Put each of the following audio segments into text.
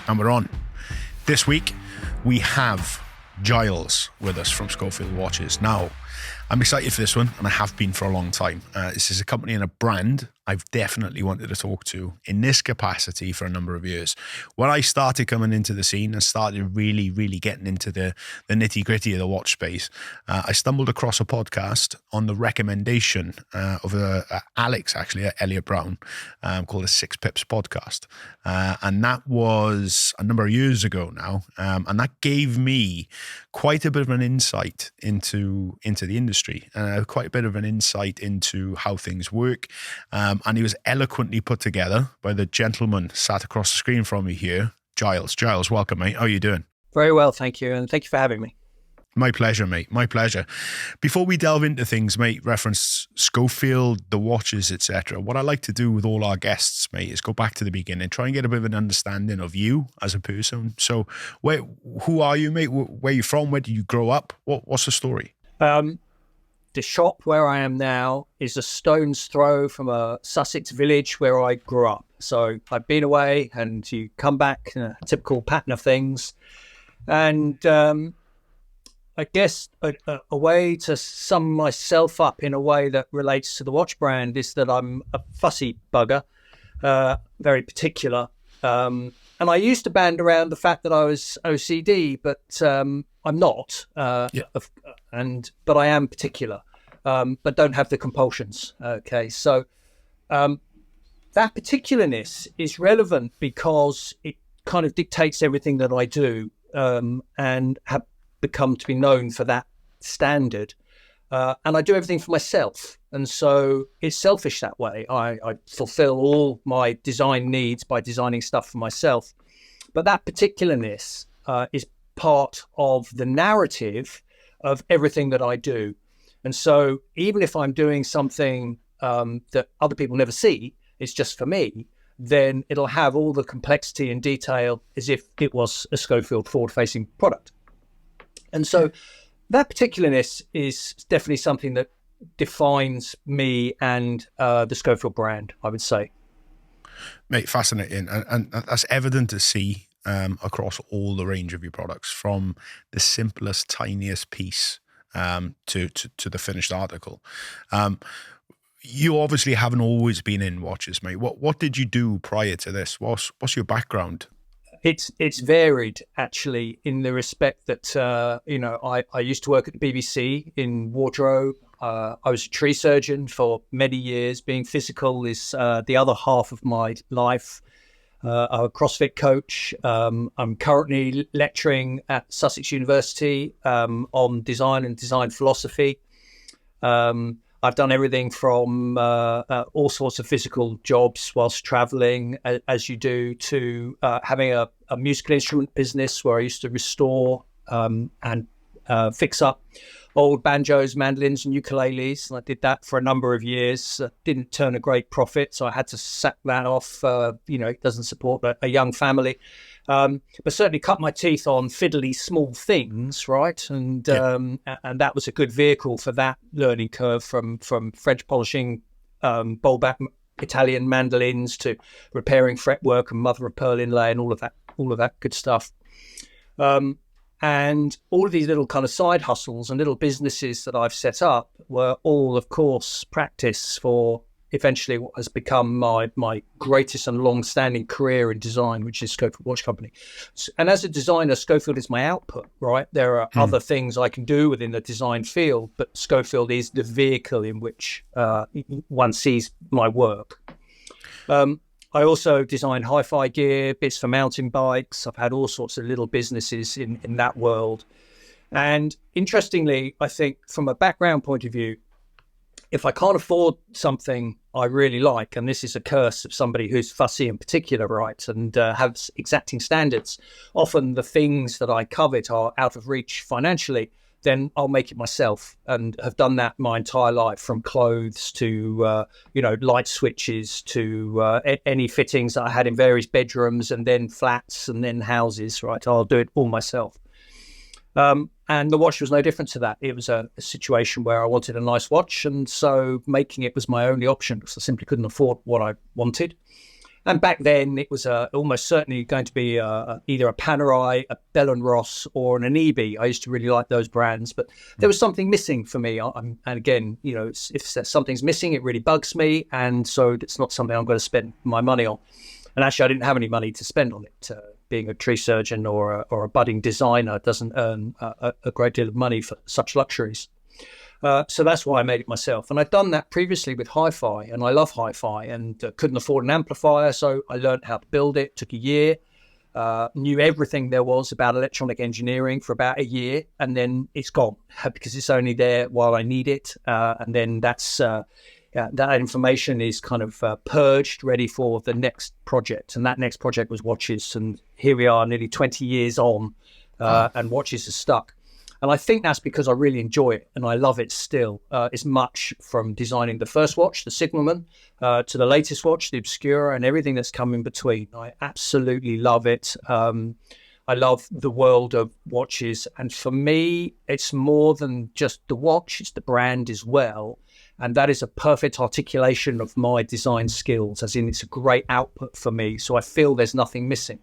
And we're on. This week, we have Giles with us from Schofield Watches. Now, I'm excited for this one, and I have been for a long time. This is a company and a brand I've definitely wanted to talk to in this capacity for a number of years. When I started coming into the scene and started really getting into the nitty-gritty of the watch space, I stumbled across a podcast on the recommendation of Alex, actually, at Elliot Brown, called the Six Pips podcast. And that was a number of years ago now. And that gave me quite a bit of an insight into the industry, quite a bit of an insight into how things work. And he was eloquently put together by the gentleman sat across the screen from me here, Giles. Giles, welcome, mate. How are you doing? Very well, thank you. And thank you for having me. My pleasure, mate. My pleasure. Before we delve into things, mate, reference Schofield, the watches, etc. What I like to do with all our guests, mate, is go back to the beginning, try and get a bit of an understanding of you as a person. So who are you, mate? Where are you from? Where did you grow up? What's the story? The shop where I am now is a stone's throw from a Sussex village where I grew up. So I've been away and you come back, a typical pattern of things. And I guess a way to sum myself up in a way that relates to the watch brand is that I'm a fussy bugger, very particular. And I used to band around the fact that I was OCD, but I'm not. But I am particular, but don't have the compulsions. Okay, so that particularness is relevant because it kind of dictates everything that I do, and have become to be known for that standard. And I do everything for myself. And so it's selfish that way. I fulfill all my design needs by designing stuff for myself. But that particularness is part of the narrative of everything that I do. And so even if I'm doing something that other people never see, it's just for me, then it'll have all the complexity and detail as if it was a Schofield forward-facing product. And so that particularness is definitely something that defines me and the Schofield brand, I would say. Mate, fascinating. And that's evident to see across all the range of your products, from the simplest, tiniest piece to the finished article. You obviously haven't always been in watches, mate. What did you do prior to this? What's your background? It's varied, actually, in the respect that, I used to work at the BBC in wardrobe. I was a tree surgeon for many years. Being physical is the other half of my life. I'm a CrossFit coach. I'm currently lecturing at Sussex University on design and design philosophy. I've done everything from all sorts of physical jobs whilst traveling, as you do, to having a musical instrument business where I used to restore and fix up old banjos, mandolins and ukuleles. And I did that for a number of years. Didn't turn a great profit, so I had to sack that off. It doesn't support a young family. But certainly cut my teeth on fiddly small things, right? And that was a good vehicle for that learning curve, from French polishing bowl back Italian mandolins to repairing fretwork and mother of pearl inlay and all of that good stuff. And all of these little kind of side hustles and little businesses that I've set up were all, of course, practice for eventually what has become my greatest and long-standing career in design, which is Schofield Watch Company. And as a designer, Schofield is my output, right? There are other things I can do within the design field, but Schofield is the vehicle in which one sees my work. I also design hi-fi gear, bits for mountain bikes. I've had all sorts of little businesses in that world. And interestingly, I think from a background point of view, if I can't afford something I really like, and this is a curse of somebody who's fussy in particular, right, and has exacting standards, often the things that I covet are out of reach financially, then I'll make it myself, and have done that my entire life, from clothes to, light switches to any fittings that I had in various bedrooms and then flats and then houses, right? I'll do it all myself. And the watch was no different to that. It was a situation where I wanted a nice watch, and so making it was my only option because I simply couldn't afford what I wanted. And back then, it was almost certainly going to be either a Panerai, a Bell& Ross, or an Anibi. I used to really like those brands, but there was something missing for me. And again, if something's missing, it really bugs me, and so it's not something I'm going to spend my money on. And actually, I didn't have any money to spend on it. Being a tree surgeon or a budding designer doesn't earn a great deal of money for such luxuries. So that's why I made it myself. And I'd done that previously with hi-fi, and I love hi-fi, and couldn't afford an amplifier, so I learned how to build it. Took a year, knew everything there was about electronic engineering for about a year, and then it's gone because it's only there while I need it. And then that information is kind of purged, ready for the next project. And that next project was watches, and here we are nearly 20 years on, and watches are stuck. And I think that's because I really enjoy it and I love it still as much, from designing the first watch, the Signalman, to the latest watch, the Obscura, and everything that's come in between. I absolutely love it. I love the world of watches. And for me, it's more than just the watch, it's the brand as well. And that is a perfect articulation of my design skills, as in it's a great output for me. So I feel there's nothing missing.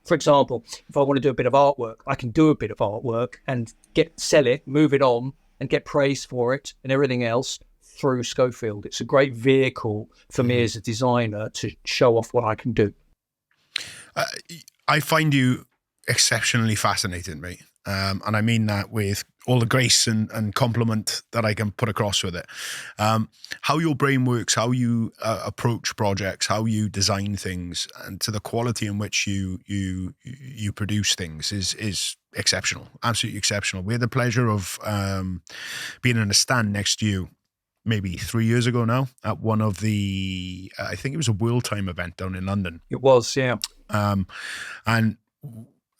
For example, if I want to do a bit of artwork, I can do a bit of artwork and sell it, move it on, and get praise for it and everything else through Schofield. It's a great vehicle for me as a designer to show off what I can do. I find you exceptionally fascinating, mate. And I mean that with all the grace and compliment that I can put across with it. How your brain works, how you approach projects, how you design things, and to the quality in which you produce things is exceptional, absolutely exceptional. We had the pleasure of being in a stand next to you maybe 3 years ago now at one of the, I think it was a World Time event down in London. It was, yeah. And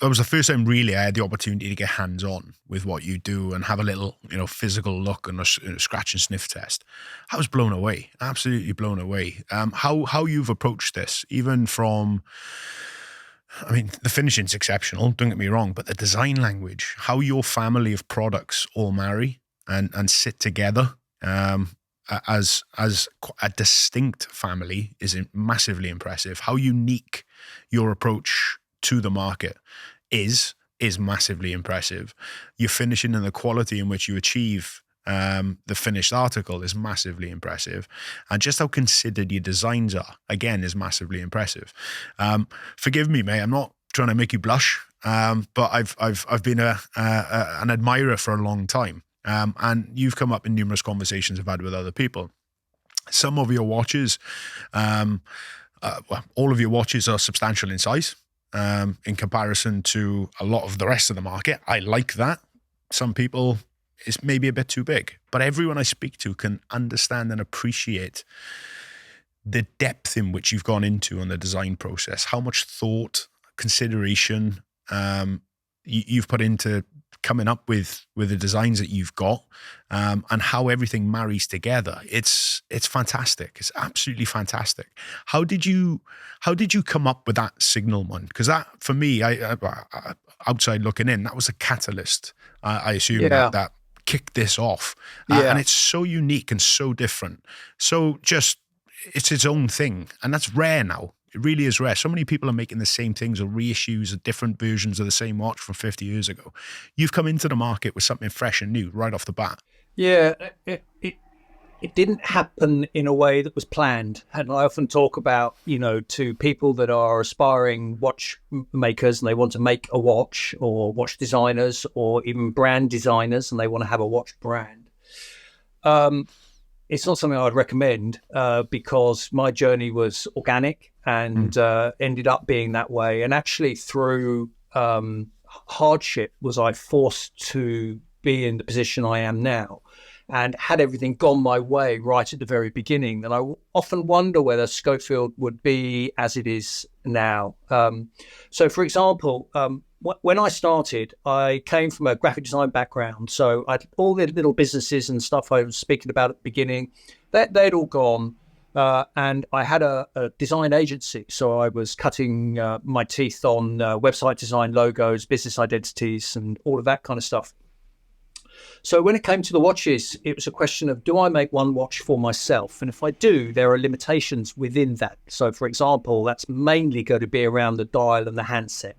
that was the first time really I had the opportunity to get hands-on with what you do and have a little, physical look and a scratch and sniff test. I was blown away, absolutely blown away. How you've approached this, even from, the finishing's exceptional, don't get me wrong, but the design language, how your family of products all marry and sit together as a distinct family is massively impressive. How unique your approach to the market is massively impressive. Your finishing and the quality in which you achieve the finished article is massively impressive, and just how considered your designs are, again, is massively impressive. Forgive me, mate, I'm not trying to make you blush, but I've been an admirer for a long time, and you've come up in numerous conversations I've had with other people. Some of your watches, all of your watches are substantial in size. In comparison to a lot of the rest of the market. I like that. Some people, it's maybe a bit too big, but everyone I speak to can understand and appreciate the depth in which you've gone into on the design process, how much thought, consideration you've put into coming up with the designs that you've got, and how everything marries together. It's fantastic. It's absolutely fantastic. How did you come up with that Signalman? Because that, for me, I outside looking in, that was a catalyst. I assume that kicked this off, and it's so unique and so different. So just it's its own thing, and that's rare now. It really is rare. So many people are making the same things or reissues of different versions of the same watch from 50 years ago. You've come into the market with something fresh and new right off the bat. Yeah, it didn't happen in a way that was planned. And I often talk about, to people that are aspiring watch makers and they want to make a watch, or watch designers, or even brand designers, and they want to have a watch brand. It's not something I'd recommend because my journey was organic and ended up being that way. And actually through hardship was I forced to be in the position I am now. And had everything gone my way right at the very beginning, then I often wonder whether Schofield would be as it is now. So, for example, when I started, I came from a graphic design background. So all the little businesses and stuff I was speaking about at the beginning, they'd all gone. And I had a design agency. So I was cutting my teeth on website design, logos, business identities, and all of that kind of stuff. So when it came to the watches, it was a question of, do I make one watch for myself? And if I do, there are limitations within that. So for example, that's mainly going to be around the dial and the handset.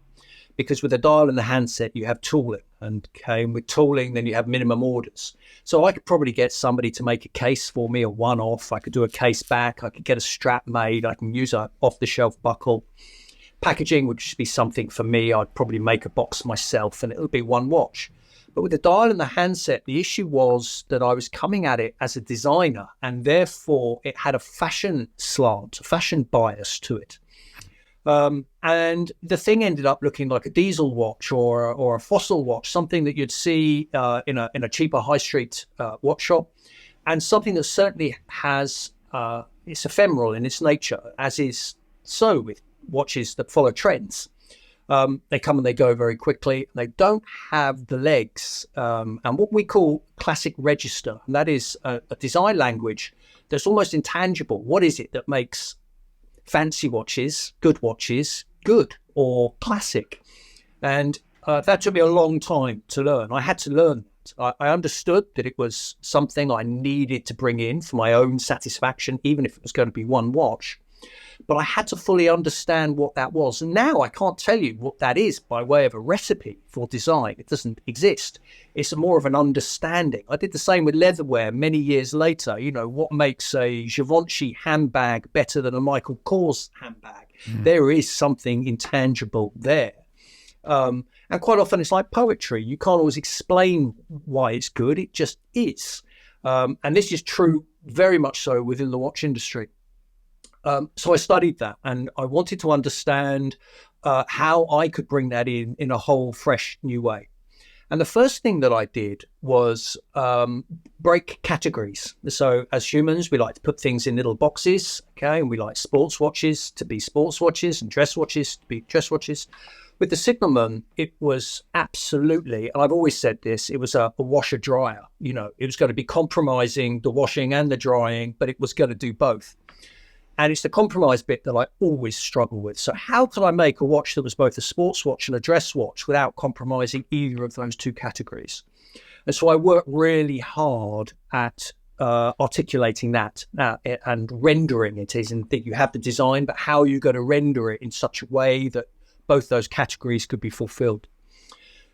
Because with the dial and the handset, you have tooling. And with tooling, then you have minimum orders. So I could probably get somebody to make a case for me, a one-off. I could do a case back. I could get a strap made. I can use a off-the-shelf buckle. Packaging would just be something for me. I'd probably make a box myself and it'll be one watch. But with the dial and the handset, the issue was that I was coming at it as a designer, and therefore it had a fashion slant, a fashion bias to it. And the thing ended up looking like a diesel watch or a fossil watch, something that you'd see in a cheaper high street watch shop, and something that certainly has it's ephemeral in its nature, as is so with watches that follow trends. They come and they go very quickly. They don't have the legs and what we call classic register, and that is a design language that's almost intangible. What is it that makes fancy watches, good or classic? And that took me a long time to learn. I had to learn that. I understood that it was something I needed to bring in for my own satisfaction, even if it was going to be one watch. But I had to fully understand what that was. And now I can't tell you what that is by way of a recipe for design. It doesn't exist. It's more of an understanding. I did the same with leatherware many years later. You know, what makes a Givenchy handbag better than a Michael Kors handbag? There is something intangible there. And quite often it's like poetry. You can't always explain why it's good. It just is. And this is true very much so within the watch industry. So I studied that, and I wanted to understand how I could bring that in a whole fresh new way. And the first thing that I did was break categories. So as humans, we like to put things in little boxes, okay? And we like sports watches to be sports watches and dress watches to be dress watches. With the Signalman, it was absolutely, and I've always said this, it was a washer-dryer. You know, it was going to be compromising the washing and the drying, but it was going to do both. And it's the compromise bit that I always struggle with. So how could I make a watch that was both a sports watch and a dress watch without compromising either of those two categories? And so I worked really hard at articulating that and rendering it. Isn't that you have the design, but how are you going to render it in such a way that both those categories could be fulfilled?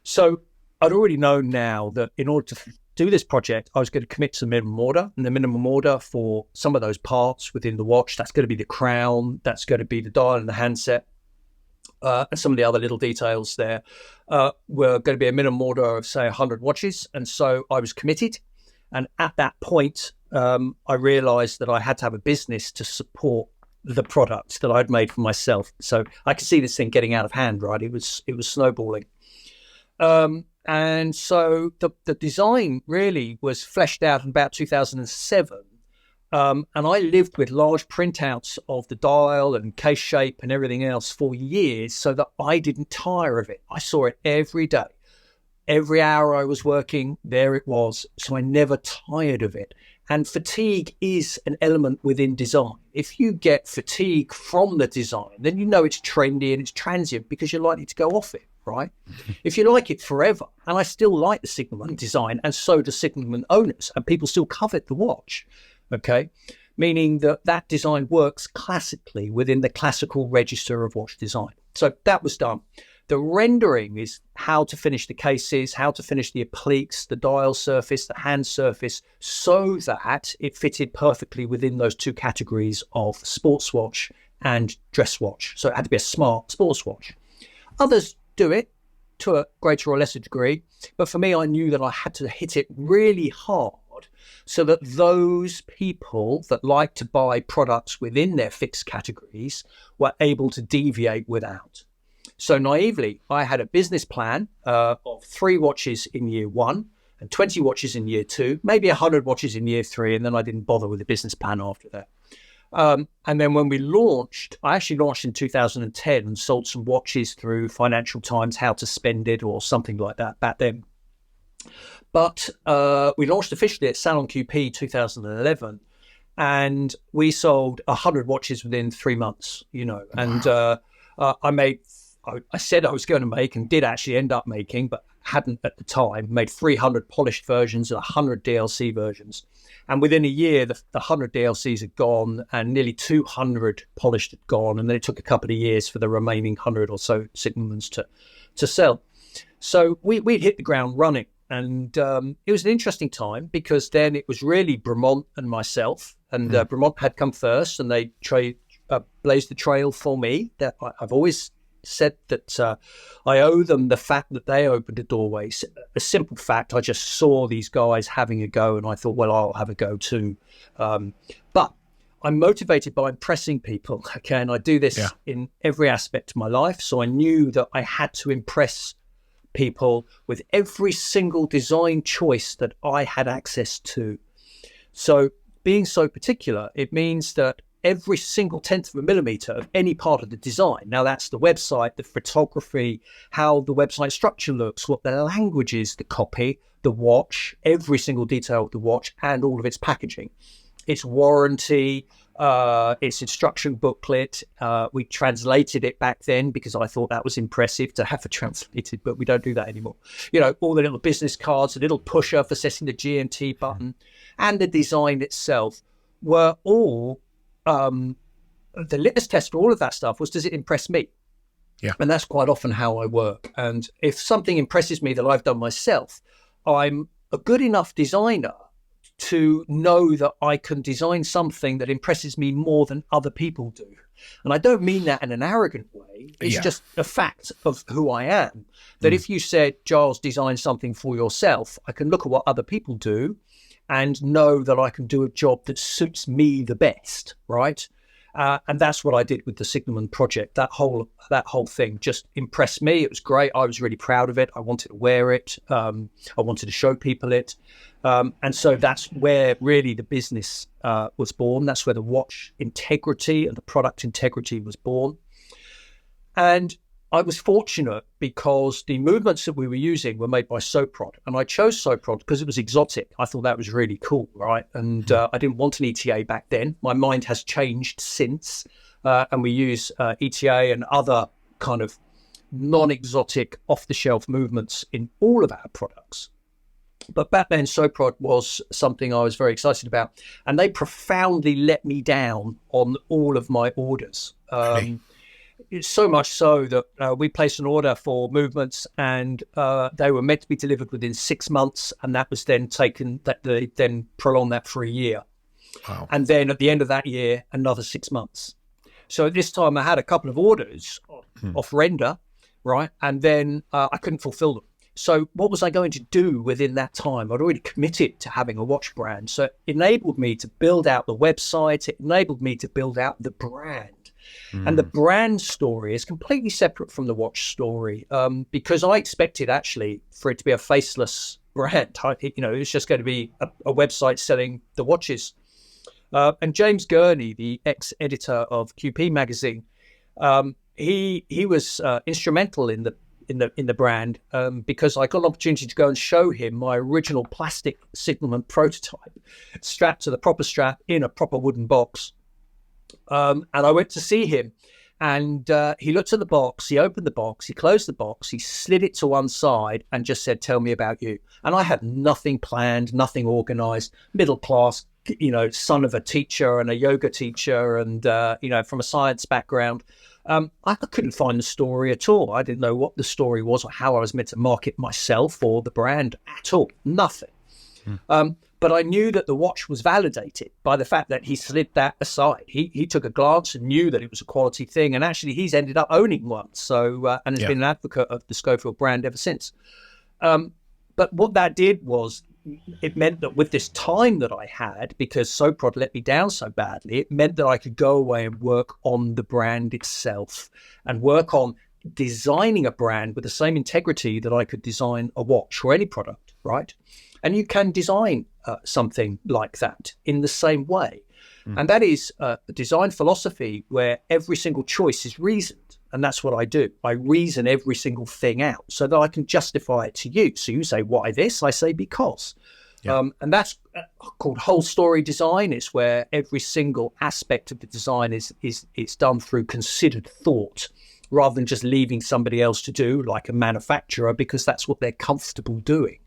So I'd already known now that in order to do this project, I was going to commit to the minimum order, and the minimum order for some of those parts within the watch, that's going to be the crown, that's going to be the dial and the handset, and some of the other little details there were going to be a minimum order of, say, 100 watches. And so I was committed. And at that point, I realized that I had to have a business to support the product that I'd made for myself. So I could see this thing getting out of hand, right? It was snowballing. And so the design really was fleshed out in about 2007. And I lived with large printouts of the dial and case shape and everything else for years so that I didn't tire of it. I saw it every day. Every hour I was working, there it was. So I never tired of it. And fatigue is an element within design. If you get fatigue from the design, then you know it's trendy and it's transient because you're likely to go off it. Right? If you like it forever, and I still like the Signalman design, and so do Signalman owners, and people still covet the watch, okay? Meaning that design works classically within the classical register of watch design. So that was done. The rendering is how to finish the cases, how to finish the appliques, the dial surface, the hand surface, so that it fitted perfectly within those two categories of sports watch and dress watch. So it had to be a smart sports watch. Others do it to a greater or lesser degree, but for me, I knew that I had to hit it really hard so that those people that like to buy products within their fixed categories were able to deviate without. So naively, I had a business plan of 3 watches in year 1 and 20 watches in year 2, maybe 100 watches in year 3, and then I didn't bother with the business plan after that. And then when we launched, I actually launched in 2010 and sold some watches through Financial Times, How to Spend It or something like that back then. But we launched officially at Salon QP 2011, and we sold 100 watches within 3 months, you know, and I said I was going to make and did actually end up making, but hadn't at the time, made 300 polished versions and 100 DLC versions. And within a year, the 100 DLCs had gone and nearly 200 polished had gone. And then it took a couple of years for the remaining 100 or so Signalmans to sell. So we'd hit the ground running. And it was an interesting time because then it was really Bremont and myself. And Bremont had come first, and they blazed the trail for me. That I've always said that I owe them the fact that they opened a doorway. A simple fact, I just saw these guys having a go and I thought, well, I'll have a go too. But I'm motivated by impressing people, okay? And I do this in every aspect of my life. So I knew that I had to impress people with every single design choice that I had access to. So being so particular, it means that every single 1/10 of a millimeter of any part of the design. Now that's the website, the photography, how the website structure looks, what the language is, the copy, the watch, every single detail of the watch and all of its packaging, its warranty, its instruction booklet. We translated it back then because I thought that was impressive to have it translated, but we don't do that anymore. You know, all the little business cards, the little pusher for setting the GMT button and the design itself were all the litmus test for all of that stuff was, does it impress me? Yeah. And that's quite often how I work. And if something impresses me that I've done myself, I'm a good enough designer to know that I can design something that impresses me more than other people do. And I don't mean that in an arrogant way. It's just a fact of who I am. That if you said, Giles, design something for yourself, I can look at what other people do and know that I can do a job that suits me the best, right? And that's what I did with the Signalman project. That whole thing just impressed me. It was great. I was really proud of it. I wanted to wear it. I wanted to show people it. And so that's where really the business was born. That's where the watch integrity and the product integrity was born. And I was fortunate because the movements that we were using were made by Soprod, and I chose Soprod because it was exotic. I thought that was really cool, right? And I didn't want an ETA back then. My mind has changed since, and we use ETA and other kind of non-exotic, off-the-shelf movements in all of our products. But back then, Soprod was something I was very excited about, and they profoundly let me down on all of my orders. It's so much so that we placed an order for movements and they were meant to be delivered within 6 months. And that was then they then prolonged that for a year. Wow. And then at the end of that year, another 6 months. So at this time I had a couple of orders off render, right? And then I couldn't fulfill them. So what was I going to do within that time? I'd already committed to having a watch brand. So it enabled me to build out the website. It enabled me to build out the brand. And the brand story is completely separate from the watch story because I expected actually for it to be a faceless brand. You know, it was just going to be a website selling the watches. And James Gurney, the ex-editor of QP magazine, he was instrumental in the brand because I got an opportunity to go and show him my original plastic Signalman prototype strapped to the proper strap in a proper wooden box. And I went to see him and he looked at the box, he opened the box, he closed the box, he slid it to one side and just said, tell me about you. And I had nothing planned, nothing organized, middle class, you know, son of a teacher and a yoga teacher and, you know, from a science background. I couldn't find the story at all. I didn't know what the story was or how I was meant to market myself or the brand at all. Nothing. But I knew that the watch was validated by the fact that he slid that aside. He took a glance and knew that it was a quality thing. And actually, he's ended up owning one. So, and has been an advocate of the Schofield brand ever since. But what that did was it meant that with this time that I had, because Soprod let me down so badly, it meant that I could go away and work on the brand itself and work on designing a brand with the same integrity that I could design a watch or any product, right? And you can design something like that in the same way. And that is a design philosophy where every single choice is reasoned. And that's what I do. I reason every single thing out so that I can justify it to you. So you say, why this? I say, because. And that's called whole story design. It's where every single aspect of the design is done through considered thought. rather than just leaving somebody else to do, like a manufacturer, because that's what they're comfortable doing.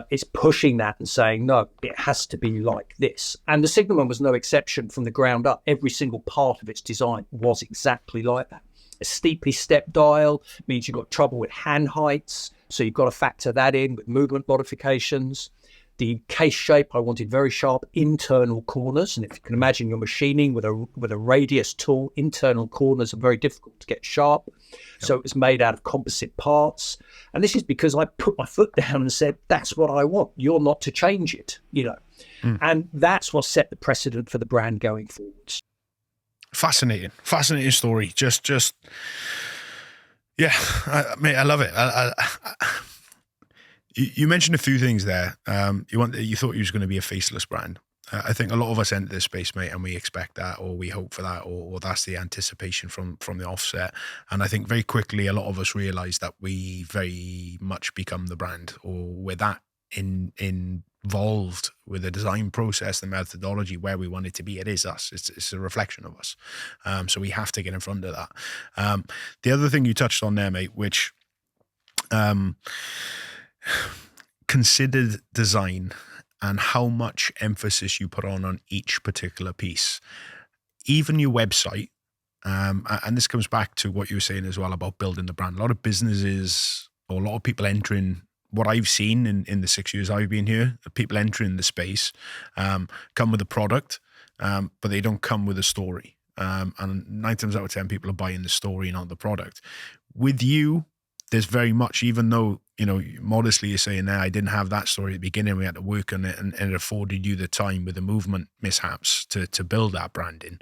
It's pushing that and saying, no, it has to be like this. And the Signalman was no exception from the ground up. Every single part of its design was exactly like that. A steeply stepped dial means you've got trouble with hand heights, so you've got to factor that in with movement modifications. The case shape, I wanted very sharp internal corners, and if you can imagine you're machining with a radius tool, internal corners are very difficult to get sharp. Yep. So it was made out of composite parts, and this is because I put my foot down and said, "That's what I want. You're not to change it," and that's what set the precedent for the brand going forwards. Fascinating story. Just, yeah, mate, I love it. You mentioned a few things there. You thought you was going to be a faceless brand. I think a lot of us enter this space, mate, and we expect that, or we hope for that, or that's the anticipation from the offset. And I think very quickly, a lot of us realize that we very much become the brand, or we're that involved with the design process, the methodology, where we want it to be. It is us. It's a reflection of us. So we have to get in front of that. The other thing you touched on there, mate, which considered design and how much emphasis you put on each particular piece, even your website. And this comes back to what you were saying as well about building the brand. A lot of businesses, or a lot of people entering, what I've seen in the 6 years I've been here, people entering the space come with a product, but they don't come with a story. And 9 times out of 10, people are buying the story, not the product. With you, there's very much, even though, modestly you're saying there, I didn't have that story at the beginning, we had to work on it, and it afforded you the time with the movement mishaps to build that branding.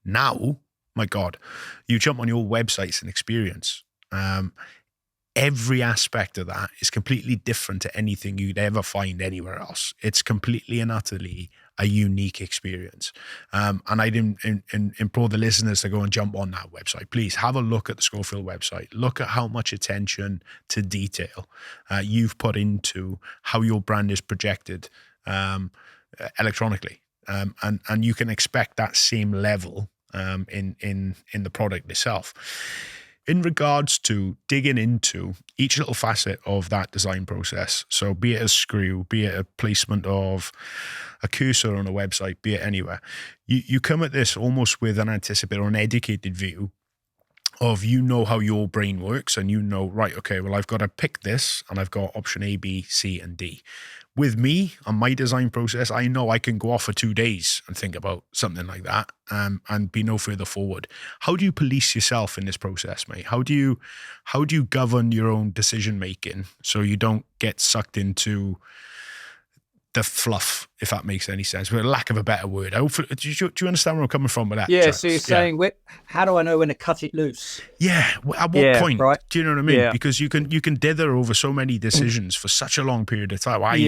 Now, my God, you jump on your websites and experience. Every aspect of that is completely different to anything you'd ever find anywhere else. It's completely and utterly a unique experience. And I'd implore the listeners to go and jump on that website. Please have a look at the Schofield website. Look at how much attention to detail you've put into how your brand is projected electronically. And you can expect that same level in the product itself. In regards to digging into each little facet of that design process, so be it a screw, be it a placement of a cursor on a website, be it anywhere, you come at this almost with an anticipated or an educated view of, how your brain works, and right, okay, well, I've got to pick this, and I've got option A, B, C, and D. With me, on my design process, I know I can go off for 2 days and think about something like that and be no further forward. How do you police yourself in this process, mate? How do you govern your own decision making so you don't get sucked into the fluff, if that makes any sense, for lack of a better word? Do you understand where I'm coming from with that? Yeah, Travis? so you're saying, how do I know when to cut it loose? Yeah, at what point? Right. Do you know what I mean? Yeah. Because you can dither over so many decisions for such a long period of time. I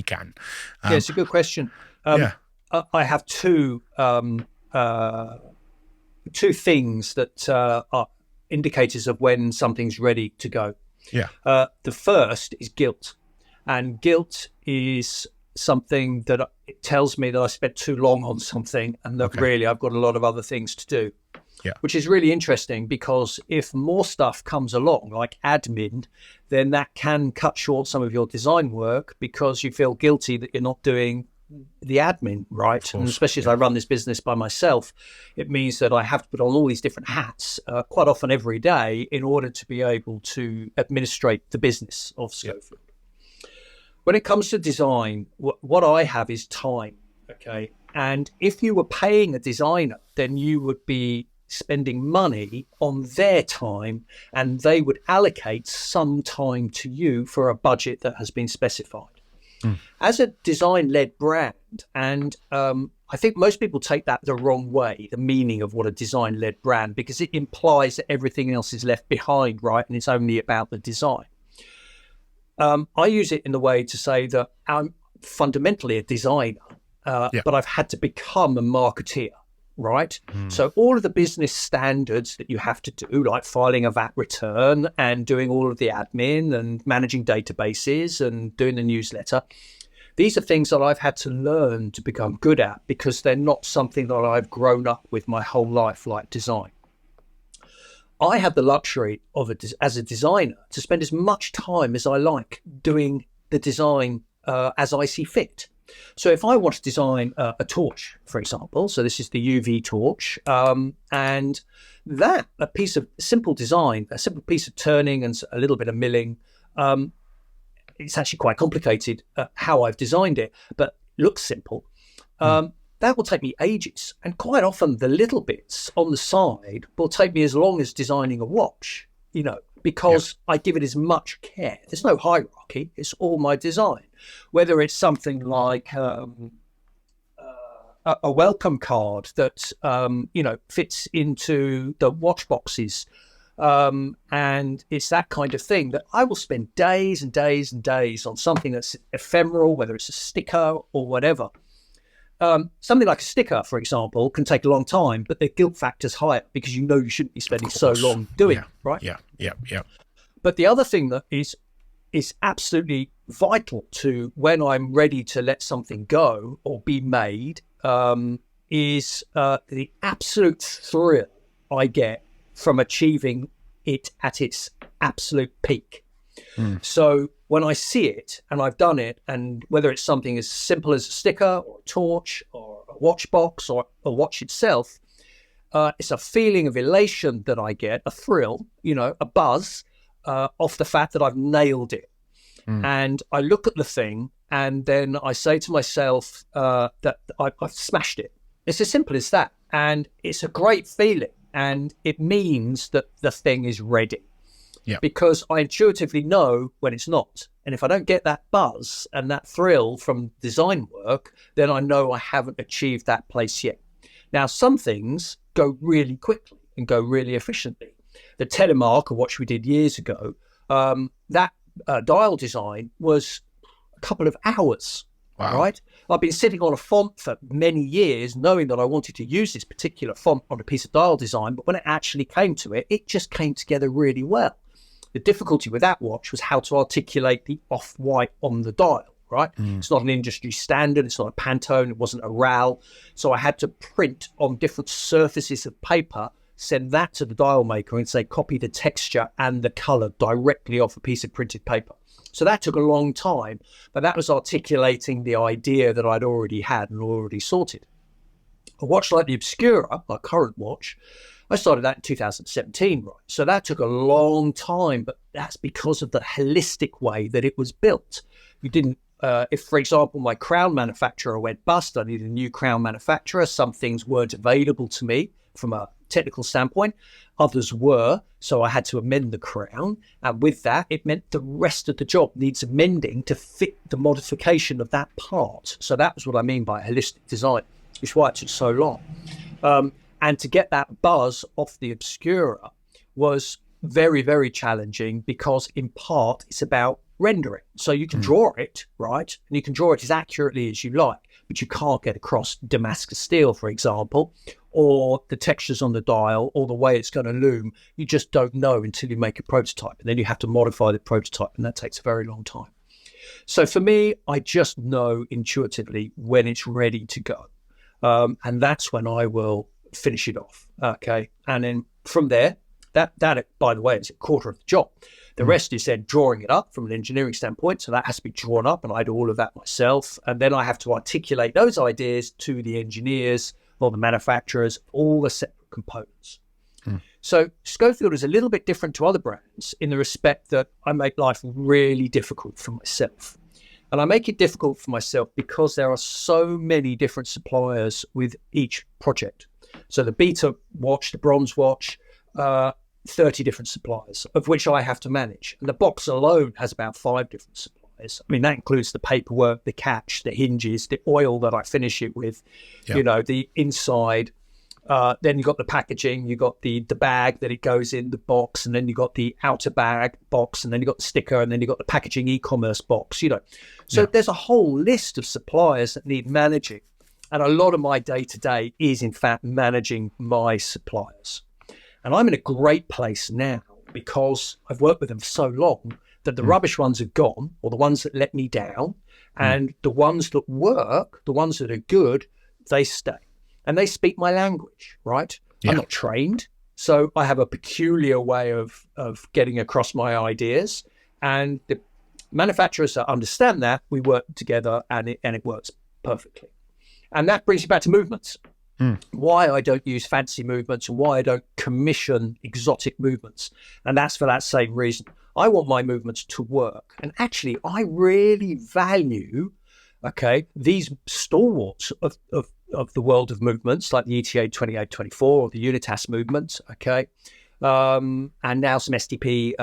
can. It's a good question. I have two things that are indicators of when something's ready to go. Yeah. The first is guilt. And guilt is something that it tells me that I spent too long on something, and that really I've got a lot of other things to do. Yeah. Which is really interesting, because if more stuff comes along, like admin, then that can cut short some of your design work, because you feel guilty that you're not doing the admin right. And especially as I run this business by myself, it means that I have to put on all these different hats quite often every day in order to be able to administrate the business of Schofield. When it comes to design, what I have is time, okay? And if you were paying a designer, then you would be spending money on their time, and they would allocate some time to you for a budget that has been specified. As a design-led brand, and I think most people take that the wrong way, the meaning of what a design-led brand, because it implies that everything else is left behind, right? And it's only about the design. I use it in the way to say that I'm fundamentally a designer, but I've had to become a marketeer, right? So all of the business standards that you have to do, like filing a VAT return and doing all of the admin and managing databases and doing the newsletter, these are things that I've had to learn to become good at, because they're not something that I've grown up with my whole life, like design. I have the luxury of as a designer to spend as much time as I like doing the design as I see fit. So if I want to design a torch, for example, so this is the UV torch, and that a piece of simple design, a simple piece of turning and a little bit of milling, it's actually quite complicated how I've designed it, but looks simple. That will take me ages. And quite often the little bits on the side will take me as long as designing a watch, because I give it as much care. There's no hierarchy. It's all my design. Whether it's something like a welcome card that, fits into the watch boxes. And it's that kind of thing that I will spend days and days and days on something that's ephemeral, whether it's a sticker or whatever. Something like a sticker, for example, can take a long time, but the guilt factor's higher because you shouldn't be spending so long doing it, right? Yeah. But the other thing that is absolutely vital to when I'm ready to let something go or be made is the absolute thrill I get from achieving it at its absolute peak. So when I see it and I've done it, and whether it's something as simple as a sticker or a torch or a watch box or a watch itself, it's a feeling of elation that I get, a thrill, a buzz off the fact that I've nailed it. And I look at the thing and then I say to myself that I've smashed it. It's as simple as that. And it's a great feeling. And it means that the thing is ready. Yeah. Because I intuitively know when it's not. And if I don't get that buzz and that thrill from design work, then I know I haven't achieved that place yet. Now, some things go really quickly and go really efficiently. The Telemark, a watch we did years ago, that dial design was a couple of hours. Wow. Right? I've been sitting on a font for many years knowing that I wanted to use this particular font on a piece of dial design, but when it actually came to it, it just came together really well. The difficulty with that watch was how to articulate the off-white on the dial, right? It's not an industry standard. It's not a Pantone. It wasn't a RAL. So I had to print on different surfaces of paper, send that to the dial maker and say, copy the texture and the color directly off a piece of printed paper. So that took a long time, but that was articulating the idea that I'd already had and already sorted. A watch like the Obscura, our current watch, I started that in 2017, right? So that took a long time, but that's because of the holistic way that it was built. You didn't, if, for example, my crown manufacturer went bust, I needed a new crown manufacturer. Some things weren't available to me from a technical standpoint. Others were, so I had to amend the crown. And with that, it meant the rest of the job needs amending to fit the modification of that part. So that was what I mean by holistic design, which is why it took so long. And to get that buzz off the Obscura was very, very challenging because in part it's about rendering. So you can draw it, right? And you can draw it as accurately as you like, but you can't get across Damascus steel, for example, or the textures on the dial or the way it's going to loom. You just don't know until you make a prototype. And then you have to modify the prototype, and that takes a very long time. So for me, I just know intuitively when it's ready to go. And that's when I will finish it off. Okay. And then from there, that by the way, is a quarter of the job. The rest is then drawing it up from an engineering standpoint. So that has to be drawn up, and I do all of that myself. And then I have to articulate those ideas to the engineers or the manufacturers, all the separate components. So Schofield is a little bit different to other brands in the respect that I make life really difficult for myself. And I make it difficult for myself because there are so many different suppliers with each project. So the beta watch, the bronze watch, 30 different suppliers, of which I have to manage. And the box alone has about 5 different suppliers. I mean, that includes the paperwork, the catch, the hinges, the oil that I finish it with, the inside. Then you've got the packaging, you've got the bag that it goes in, the box, and then you've got the outer bag box, and then you've got the sticker, and then you've got the packaging e-commerce box, So there's a whole list of suppliers that need managing. And a lot of my day-to-day is, in fact, managing my suppliers. And I'm in a great place now because I've worked with them for so long that the rubbish ones are gone, or the ones that let me down, and the ones that work, the ones that are good, they stay. And they speak my language, right? I'm not trained. So I have a peculiar way of getting across my ideas, and the manufacturers that understand that, we work together, and it works perfectly. And that brings you back to movements. Why I don't use fancy movements and why I don't commission exotic movements. And that's for that same reason. I want my movements to work. And actually, I really value, these stalwarts of the world of movements, like the ETA 2824 or the Unitas movement, and now some SDP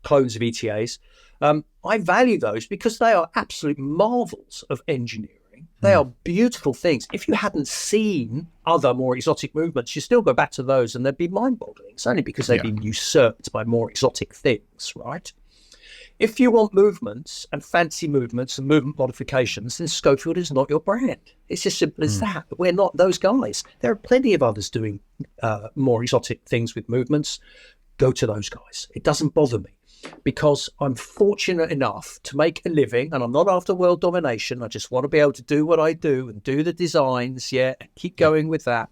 clones of ETAs. I value those because they are absolute marvels of engineering. They are beautiful things. If you hadn't seen other more exotic movements, you still go back to those and they'd be mind-boggling. It's only because they've been usurped by more exotic things, right? If you want movements and fancy movements and movement modifications, then Schofield is not your brand. It's as simple as that. We're not those guys. There are plenty of others doing more exotic things with movements. Go to those guys. It doesn't bother me, because I'm fortunate enough to make a living, and I'm not after world domination. I just want to be able to do what I do and do the designs, and keep going with that,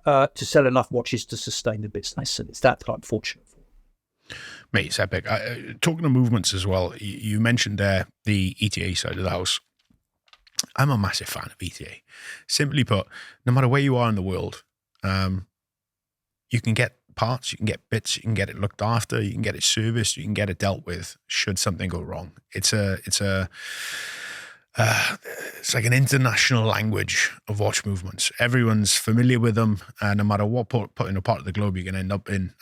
to sell enough watches to sustain the business. And it's that I'm fortunate for. Mate, it's epic. Talking of movements as well, you mentioned there the ETA side of the house. I'm a massive fan of ETA. Simply put, no matter where you are in the world, you can get parts, you can get bits, you can get it looked after, you can get it serviced, you can get it dealt with should something go wrong. It's like an international language of watch movements. Everyone's familiar with them, no matter what part of the globe you're going to end up in.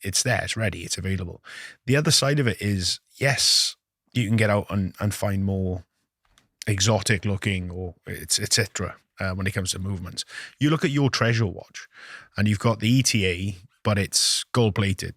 It's there, it's ready, it's available. The other side of it is, yes, you can get out and find more exotic looking or etc. When it comes to movements. You look at your treasure watch and you've got the ETA, but it's gold plated.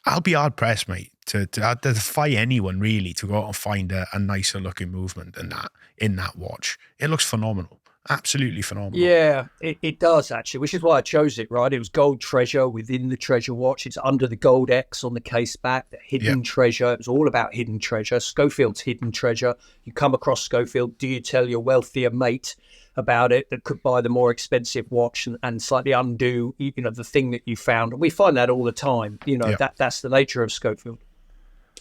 I'll be hard pressed, mate, to defy anyone really to go out and find a nicer looking movement than that in that watch. It looks phenomenal. Absolutely phenomenal. Yeah, it does actually, which is why I chose it, right? It was gold treasure within the treasure watch. It's under the gold X on the case back, the hidden treasure. It was all about hidden treasure. Schofield's hidden treasure. You come across Schofield, do you tell your wealthier mate about it that could buy the more expensive watch and slightly undo, the thing that you found? And we find that all the time. That's the nature of Schofield.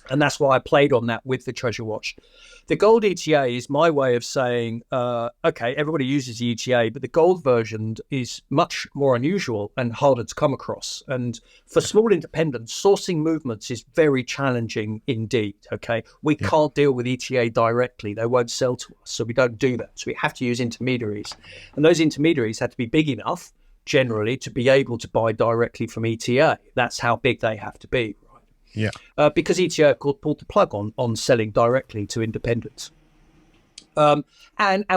And that's why I played on that with the treasure watch. The gold ETA is my way of saying, everybody uses the ETA, but the gold version is much more unusual and harder to come across. And for small independents, sourcing movements is very challenging indeed, We can't deal with ETA directly. They won't sell to us, so we don't do that. So we have to use intermediaries. And those intermediaries have to be big enough, generally, to be able to buy directly from ETA. That's how big they have to be. Yeah, because ETA pulled the plug on selling directly to independents. And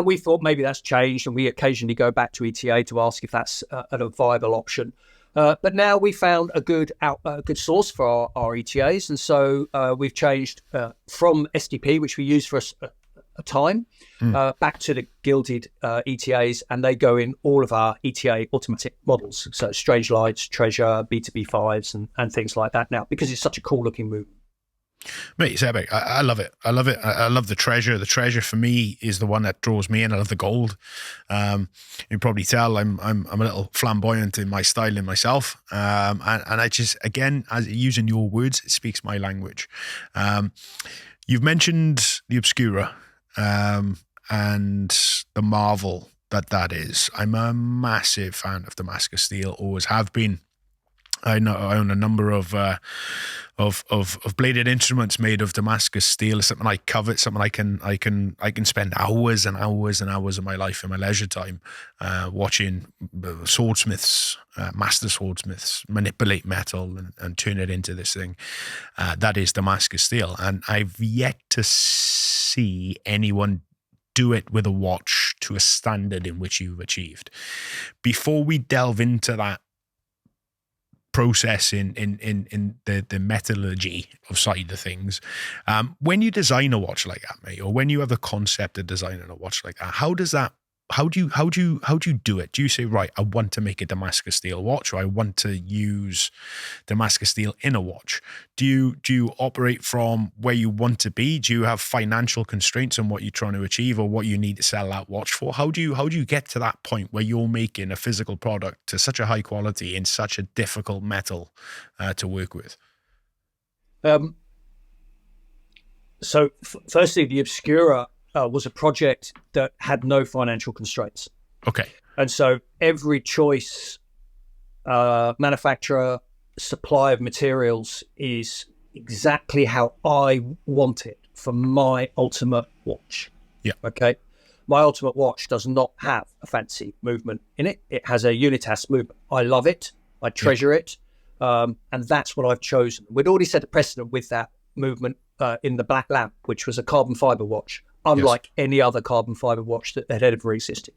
we thought maybe that's changed, and we occasionally go back to ETA to ask if that's a viable option. But now we found a good source for our ETAs, and so we've changed from SDP, which we used for a time, back to the gilded ETAs, and they go in all of our ETA automatic models. So Strange Lights, Treasure, B2B5s, and things like that now, because it's such a cool looking movement. Mate, it's epic. I love it. I love it. I love the treasure. The treasure for me is the one that draws me in. I love the gold. You can probably tell I'm a little flamboyant in my styling myself. And I just, again, as using your words, it speaks my language. You've mentioned the Obscura. And the marvel that is. I'm a massive fan of Damascus steel, always have been. I own a number of bladed instruments made of Damascus steel. It's something I covet, something I can spend hours and hours and hours of my life in my leisure time watching swordsmiths, master swordsmiths manipulate metal and turn it into this thing. That is Damascus steel, and I've yet to see anyone do it with a watch to a standard in which you've achieved. Before we delve into that process in the metallurgy of side of things, when you design a watch like that, mate, or when you have the concept of designing a watch like that, how does that how do you do it? Do you say, right, I want to make a Damascus steel watch, or I want to use Damascus steel in a watch? Do you operate from where you want to be? Do you have financial constraints on what you're trying to achieve or what you need to sell that watch for? How do you get to that point where you're making a physical product to such a high quality in such a difficult metal to work with? Firstly, the Obscura was a project that had no financial constraints. Okay. And so every choice, manufacturer, supply of materials is exactly how I want it for my ultimate watch. Yeah. Okay. My ultimate watch does not have a fancy movement in it. It has a unitas movement. I love it. I treasure it. And that's what I've chosen. We'd already set a precedent with that movement in the Black Lamp, which was a carbon fiber watch, unlike any other carbon fiber watch that had ever existed.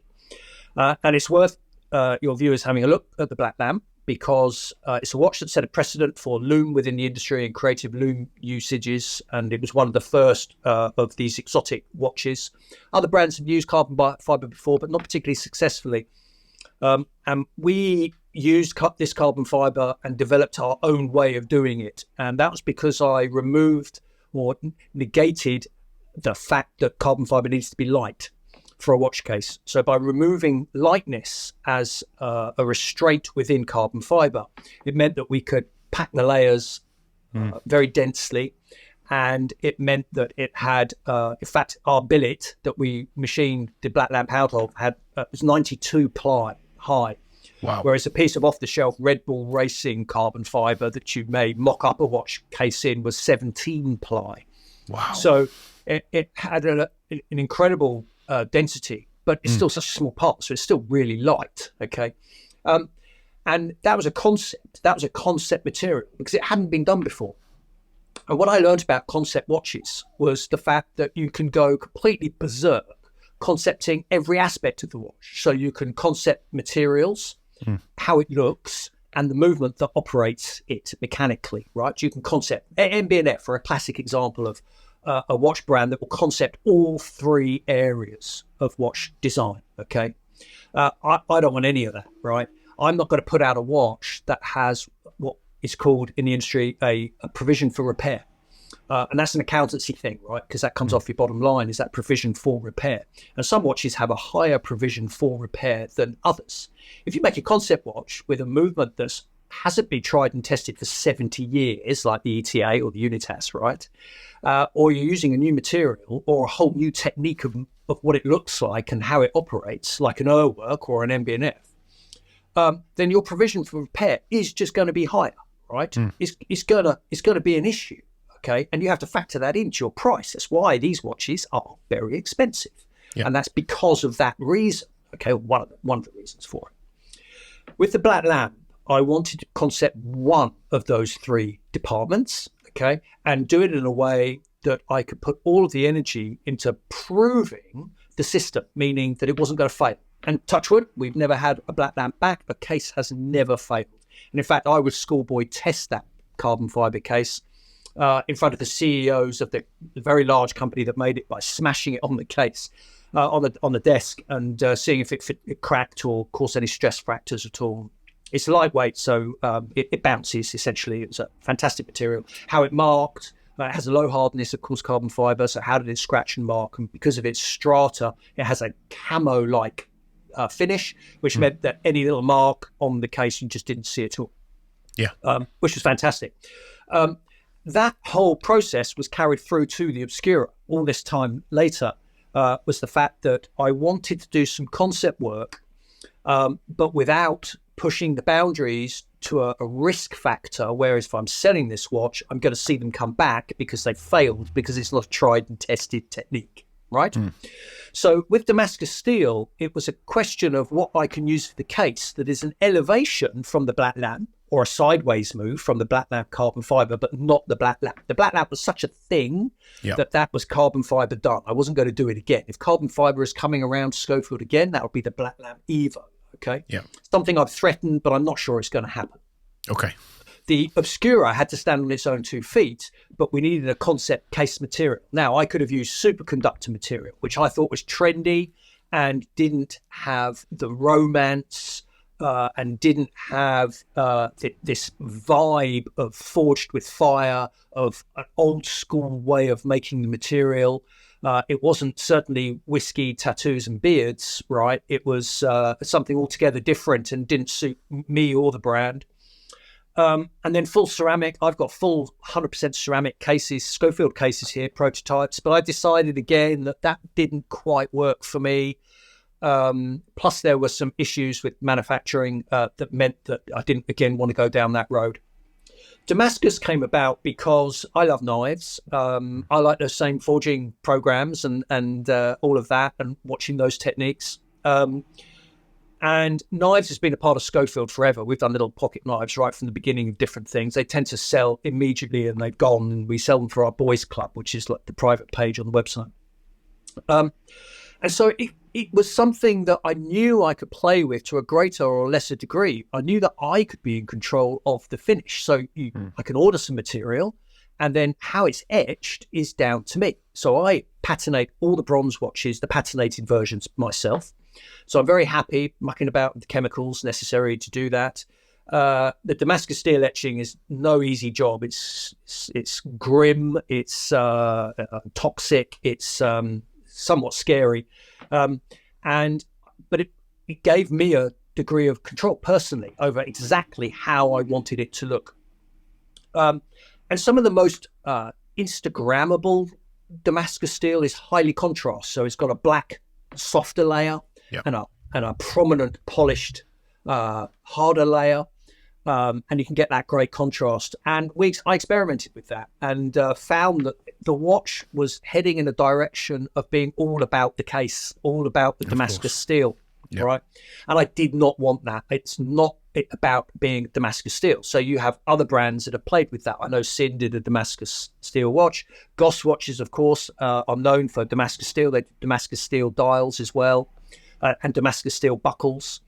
And it's worth your viewers having a look at the Black Lamp, because it's a watch that set a precedent for loom within the industry and creative loom usages. And it was one of the first of these exotic watches. Other brands have used carbon fiber before, but not particularly successfully. And we used this carbon fiber and developed our own way of doing it. And that was because I removed or negated the fact that carbon fiber needs to be light for a watch case. So by removing lightness as a restraint within carbon fiber, it meant that we could pack the layers very densely. And it meant that it had, in fact, our billet that we machined the Black Lamp out of was 92 ply high. Wow. Whereas a piece of off-the-shelf Red Bull Racing carbon fiber that you may mock up a watch case in was 17 ply. Wow. So it had an incredible density, but it's still such a small part, so it's still really light. Okay. And that was a concept. That was a concept material because it hadn't been done before. And what I learned about concept watches was the fact that you can go completely berserk concepting every aspect of the watch. So you can concept materials, how it looks, and the movement that operates it mechanically, right? You can concept MB&F for a classic example of a watch brand that will concept all three areas of watch design, okay? I don't want any of that, right? I'm not going to put out a watch that has what is called in the industry a provision for repair. And that's an accountancy thing, right? Because that comes off your bottom line, is that provision for repair. And some watches have a higher provision for repair than others. If you make a concept watch with a movement that hasn't been tried and tested for 70 years, like the ETA or the Unitas, right? Or you're using a new material or a whole new technique of what it looks like and how it operates, like an Urwork or an MB&F, then your provision for repair is just going to be higher, right? It's going to be an issue. Okay, and you have to factor that into your price. That's why these watches are very expensive, and that's because of that reason. Okay, one of the reasons for it. With the Black Lamp, I wanted to concept one of those three departments, okay, and do it in a way that I could put all of the energy into proving the system, meaning that it wasn't going to fail. And touch wood, we've never had a Black Lamp back. A case has never failed. And in fact, I would schoolboy test that carbon fiber case in front of the CEOs of the very large company that made it by smashing it on the case, on the desk, and seeing if it cracked or caused any stress fractures at all. It's lightweight, so it bounces, essentially. It's a fantastic material. How it marked, it has a low hardness, of course, carbon fiber, so how did it scratch and mark? And because of its strata, it has a camo-like finish, which meant that any little mark on the case, you just didn't see at all. Yeah. Which was fantastic. That whole process was carried through to the Obscura. All this time later was the fact that I wanted to do some concept work, but without pushing the boundaries to a risk factor, whereas if I'm selling this watch, I'm going to see them come back because they failed, because it's not a tried and tested technique, right? So with Damascus steel, it was a question of what I can use for the case that is an elevation from the Black Lamp, or a sideways move from the Black Lamp carbon fiber, but not the Black Lamp. The Black Lamp was such a thing that was carbon fiber done. I wasn't going to do it again. If carbon fiber is coming around to Schofield again, that would be the Black Lamp Evo, okay? Yeah. Something I've threatened, but I'm not sure it's going to happen. Okay. The Obscura had to stand on its own 2 feet, but we needed a concept case material. Now, I could have used superconductor material, which I thought was trendy and didn't have the romance and didn't have this vibe of forged with fire, of an old school way of making the material. It wasn't certainly whiskey, tattoos and beards, right? It was something altogether different and didn't suit me or the brand. And then full ceramic. I've got full 100% ceramic cases, Schofield cases here, prototypes. But I decided again that didn't quite work for me. Plus, there were some issues with manufacturing that meant that I didn't, again, want to go down that road. Damascus came about because I love knives. I like those same forging programs and all of that and watching those techniques. And knives has been a part of Schofield forever. We've done little pocket knives right from the beginning of different things. They tend to sell immediately and they've gone, and we sell them for our boys club, which is like the private page on the website. And so it was something that I knew I could play with to a greater or lesser degree. I knew that I could be in control of the finish. So I can order some material, and then how it's etched is down to me. So I patinate all the bronze watches, the patinated versions myself. So I'm very happy mucking about with the chemicals necessary to do that. The Damascus steel etching is no easy job. It's grim, it's toxic, it's somewhat scary. But it gave me a degree of control personally over exactly how I wanted it to look. And some of the most Instagrammable Damascus steel is highly contrast. So it's got a black, softer layer and a prominent, polished, harder layer. And you can get that great contrast. And I experimented with that and found that the watch was heading in a direction of being all about the case, all about the Damascus steel, right? And I did not want that. It's not about being Damascus steel. So you have other brands that have played with that. I know Sin did a Damascus steel watch. Goss watches, of course, are known for Damascus steel. They do Damascus steel dials as well, and Damascus steel buckles.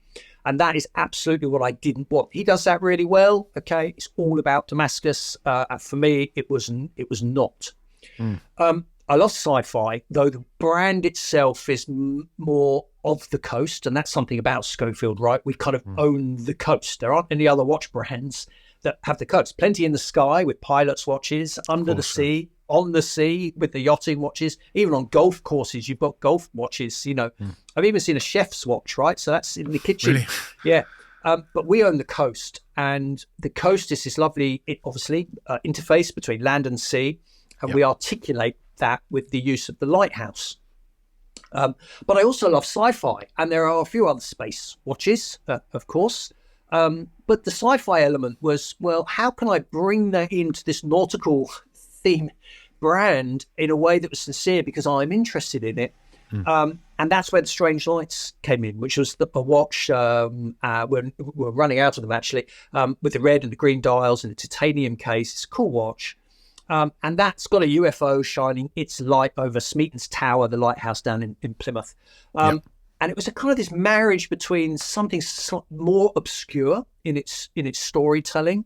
And that is absolutely what I didn't want. He does that really well. Okay, it's all about Damascus. For me, it was not. I love sci-fi, though the brand itself is more of the coast, and that's something about Schofield, right? We kind of own the coast. There aren't any other watch brands that have the coast. Plenty in the sky with pilots' watches, under the sea, on the sea with the yachting watches. Even on golf courses, you've got golf watches. You know, I've even seen a chef's watch, right? So that's in the kitchen. Really? Yeah. But we own the coast, and the coast is this lovely, obviously, interface between land and sea, and we articulate that with the use of the lighthouse. But I also love sci-fi, and there are a few other space watches, of course. But the sci-fi element was, well, how can I bring that into this nautical theme brand in a way that was sincere because I'm interested in it? And that's where the Strange Lights came in, which was a watch, we're running out of them actually, with the red and the green dials and the titanium case. It's a cool watch. And that's got a UFO shining its light over Smeaton's Tower, the lighthouse down in Plymouth. And it was a kind of this marriage between something more obscure in its storytelling,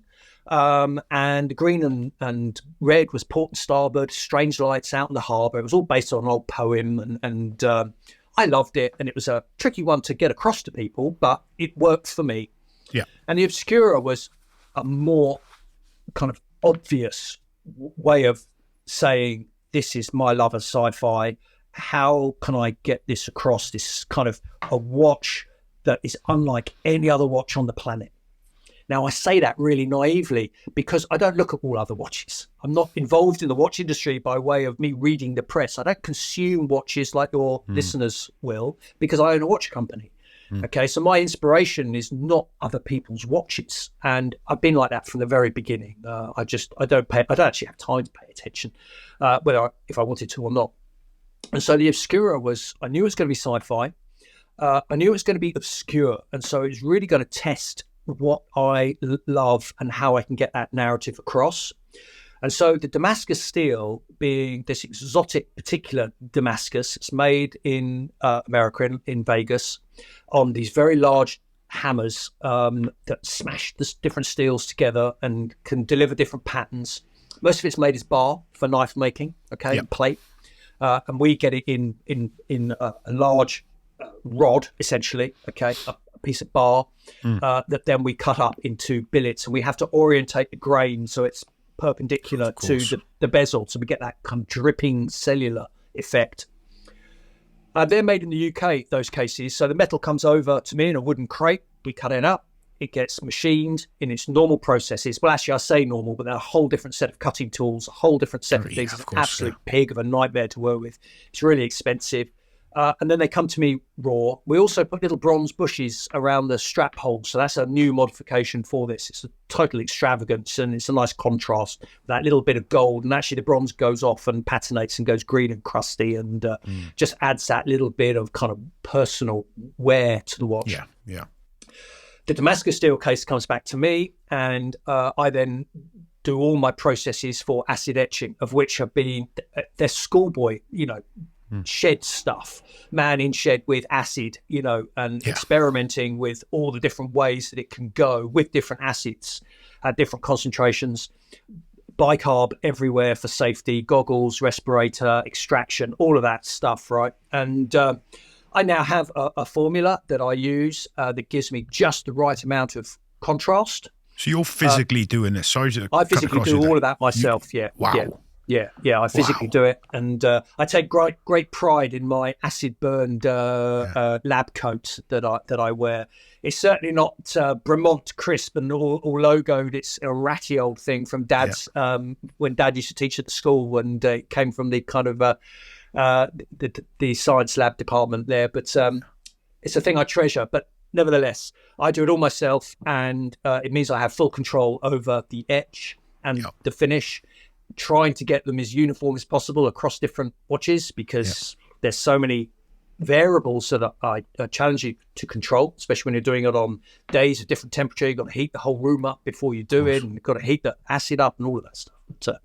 and green and red was port and starboard, strange lights out in the harbour. It was all based on an old poem, and I loved it. And it was a tricky one to get across to people, but it worked for me. Yeah. And the Obscura was a more kind of obvious way of saying, this is my love of sci-fi. How can I get this across? This kind of a watch that is unlike any other watch on the planet. Now, I say that really naively because I don't look at all other watches. I'm not involved in the watch industry by way of me reading the press. I don't consume watches like your listeners will because I own a watch company. Okay, so my inspiration is not other people's watches, and I've been like that from the very beginning. I don't actually have time to pay attention, if I wanted to or not. And so the Obscura I knew it was going to be sci-fi. I knew it was going to be obscure, and so it was really going to test what I love and how I can get that narrative across. And so the Damascus steel, being this exotic particular Damascus, it's made in America, in Vegas, on these very large hammers that smash the different steels together and can deliver different patterns. Most of it's made as bar for knife making, plate. And we get it in a large rod, essentially, okay, a piece of bar that then we cut up into billets, and we have to orientate the grain so it's perpendicular to the bezel, so we get that kind of dripping cellular effect. They're made in the UK, those cases. So the metal comes over to me in a wooden crate. We cut it up. It gets machined in its normal processes. Well, actually, I say normal, but they're a whole different set of cutting tools, a whole different set of things. It's an absolute pig of a nightmare to work with. It's really expensive. And then they come to me raw. We also put little bronze bushes around the strap holes. So that's a new modification for this. It's a total extravagance, and it's a nice contrast with that little bit of gold. And actually the bronze goes off and patinates and goes green and crusty, and just adds that little bit of kind of personal wear to the watch. Yeah. The Damascus steel case comes back to me, and I then do all my processes for acid etching, of which have been, they're schoolboy, shed stuff, man in shed with acid, and experimenting with all the different ways that it can go with different acids at different concentrations, bicarb everywhere for safety, goggles, respirator, extraction, all of that stuff, right? And I now have a formula that I use that gives me just the right amount of contrast. So you're physically doing this? Sorry to I physically do all of that myself, Wow. Yeah, I physically do it, and I take great pride in my acid-burned lab coat that I wear. It's certainly not Bremont crisp and all logoed. It's a ratty old thing from Dad's when Dad used to teach at the school, and it came from the kind of the science lab department there. But it's a thing I treasure. But nevertheless, I do it all myself, and it means I have full control over the etch and the finish, trying to get them as uniform as possible across different watches, because there's so many variables that I challenge you to control, especially when you're doing it on days of different temperature. You've got to heat the whole room up before you do it, and you've got to heat the acid up and all of that stuff. But,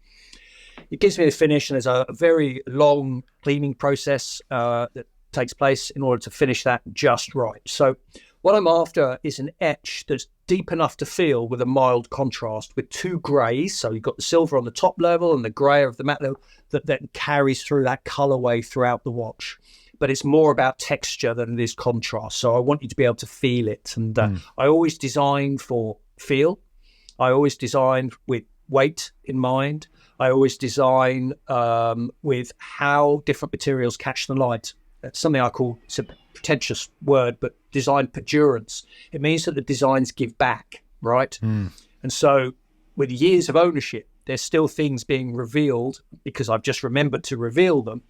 it gives me the finish, and there's a very long cleaning process that takes place in order to finish that just right. So what I'm after is an etch that's deep enough to feel with a mild contrast with two greys. So you've got the silver on the top level and the grey of the matte level that then carries through that colourway throughout the watch. But it's more about texture than it is contrast. So I want you to be able to feel it. And I always design for feel. I always design with weight in mind. I always design with how different materials catch the light. That's something I call, it's a pretentious word, but design perdurance. It means that the designs give back, right? And so with years of ownership, there's still things being revealed, because I've just remembered to reveal them,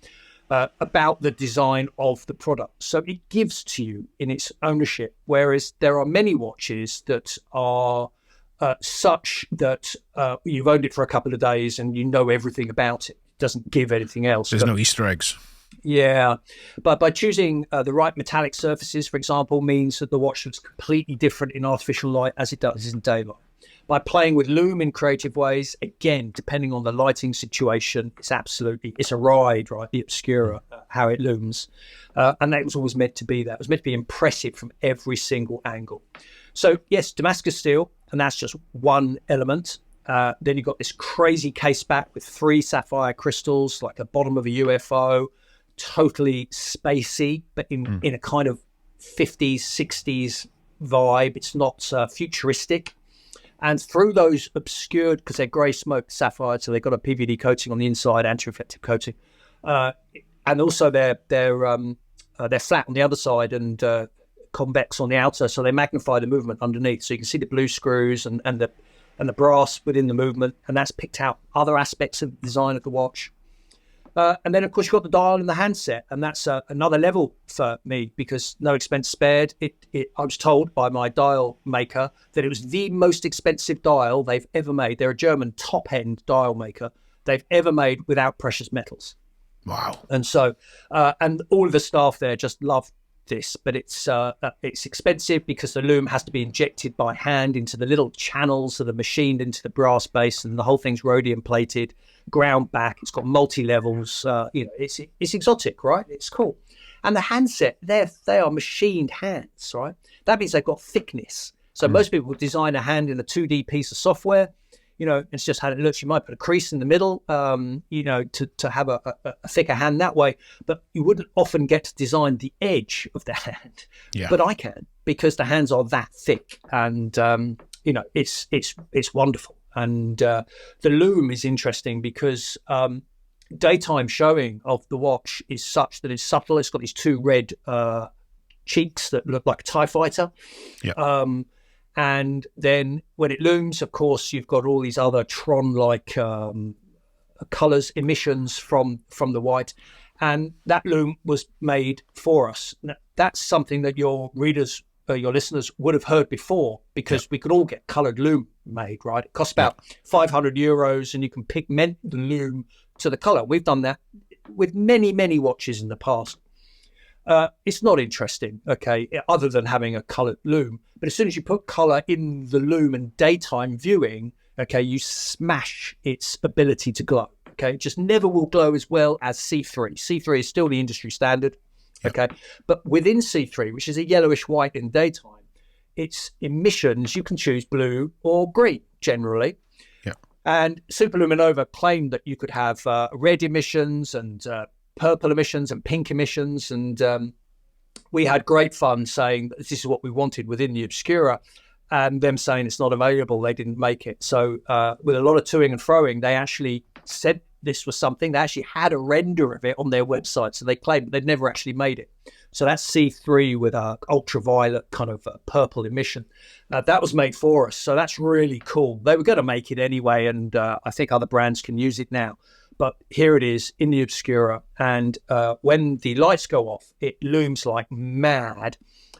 about the design of the product. So it gives to you in its ownership, whereas there are many watches that are such that you've owned it for a couple of days and you know everything about it. It doesn't give anything else. There's no Easter eggs. Yeah, but by choosing the right metallic surfaces, for example, means that the watch looks completely different in artificial light as it does in daylight. By playing with lume in creative ways, again, depending on the lighting situation, it's a ride, right? The Obscura, how it looms. And that was always meant to be that. It was meant to be impressive from every single angle. So yes, Damascus steel, and that's just one element. Then you've got this crazy case back with 3 sapphire crystals, like the bottom of a UFO, totally spacey, but in a kind of 50s, 60s vibe. It's not futuristic. And through those obscured, because they're grey smoked sapphire, so they've got a PVD coating on the inside, anti-reflective coating, and also they're flat on the other side and convex on the outer, so they magnify the movement underneath. So you can see the blue screws and the brass within the movement, and that's picked out other aspects of the design of the watch. And then, of course, you've got the dial and the handset, and that's another level for me, because no expense spared. I was told by my dial maker that it was the most expensive dial they've ever made. They're a German top-end dial maker they've ever made without precious metals. Wow. And so, and all of the staff there just love this, but it's expensive because the lume has to be injected by hand into the little channels that are machined into the brass base, and the whole thing's rhodium plated, ground back. It's got multi-levels. It's exotic, right? It's cool. And the handset, they are machined hands, right? That means they've got thickness. So most people would design a hand in a 2D piece of software. it's just how it looks. You might put a crease in the middle, to have a thicker hand that way, but you wouldn't often get to design the edge of the hand. Yeah. But I can, because the hands are that thick, and it's wonderful. And the loom is interesting because daytime showing of the watch is such that it's subtle. It's got these two red cheeks that look like a TIE fighter. Yeah. And then when it looms, of course, you've got all these other Tron-like colours, emissions from the white. And that loom was made for us. Now, that's something that your readers, your listeners would have heard before, because we could all get coloured loom made, right? It costs about €500 and you can pigment the loom to the colour. We've done that with many, many watches in the past. It's not interesting, okay, other than having a coloured loom. But as soon as you put colour in the loom and daytime viewing, okay, you smash its ability to glow. Okay, it just never will glow as well as C3. C3 is still the industry standard, okay? But within C3, which is a yellowish white in daytime, its emissions, you can choose blue or green, generally. Yeah. And Superluminova claimed that you could have red emissions and purple emissions and pink emissions, and we had great fun saying that this is what we wanted within the Obscura, and them saying it's not available, they didn't make it. So with a lot of toing and froing, they actually said this was something. They actually had a render of it on their website, so they claimed they'd never actually made it. So that's C3 with a ultraviolet kind of purple emission. That was made for us, so that's really cool. They were going to make it anyway, and I think other brands can use it now. But here it is in the Obscura, and when the lights go off, it looms like mad,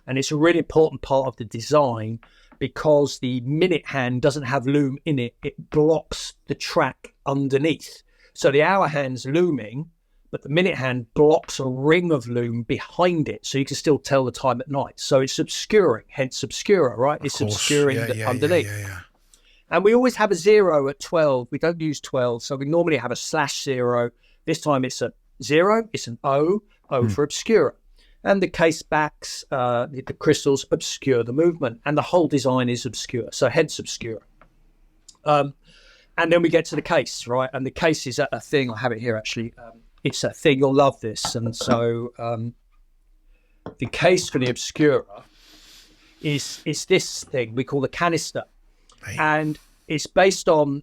and it's a really important part of the design because the minute hand doesn't have loom in it. It blocks the track underneath. So the hour hand's looming, but the minute hand blocks a ring of loom behind it, so you can still tell the time at night. So it's obscuring, hence Obscura, right? It's obscuring underneath. Yeah. And we always have a 0 at 12. We don't use 12. So we normally have a /0. This time it's a 0. It's an O for Obscura. And the case backs, the crystals obscure the movement. And the whole design is obscure. So hence Obscura. And then we get to the case, right? And the case is a thing. I have it here, actually. It's a thing. You'll love this. And so the case for the Obscura is this thing we call the canister. Right. And it's based on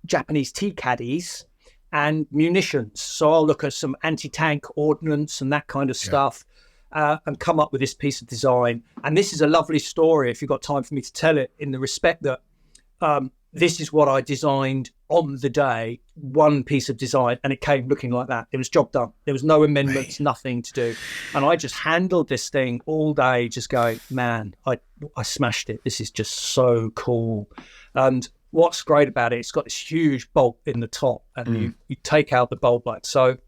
Japanese tea caddies and munitions. So I'll look at some anti-tank ordnance and that kind of stuff and come up with this piece of design. And this is a lovely story, if you've got time for me to tell it, in the respect that this is what I designed on the day, one piece of design, and it came looking like that. It was job done. There was no amendments, nothing to do. And I just handled this thing all day, just going, man, I smashed it. This is just so cool. And what's great about it, it's got this huge bolt in the top, and you take out the bolt like so.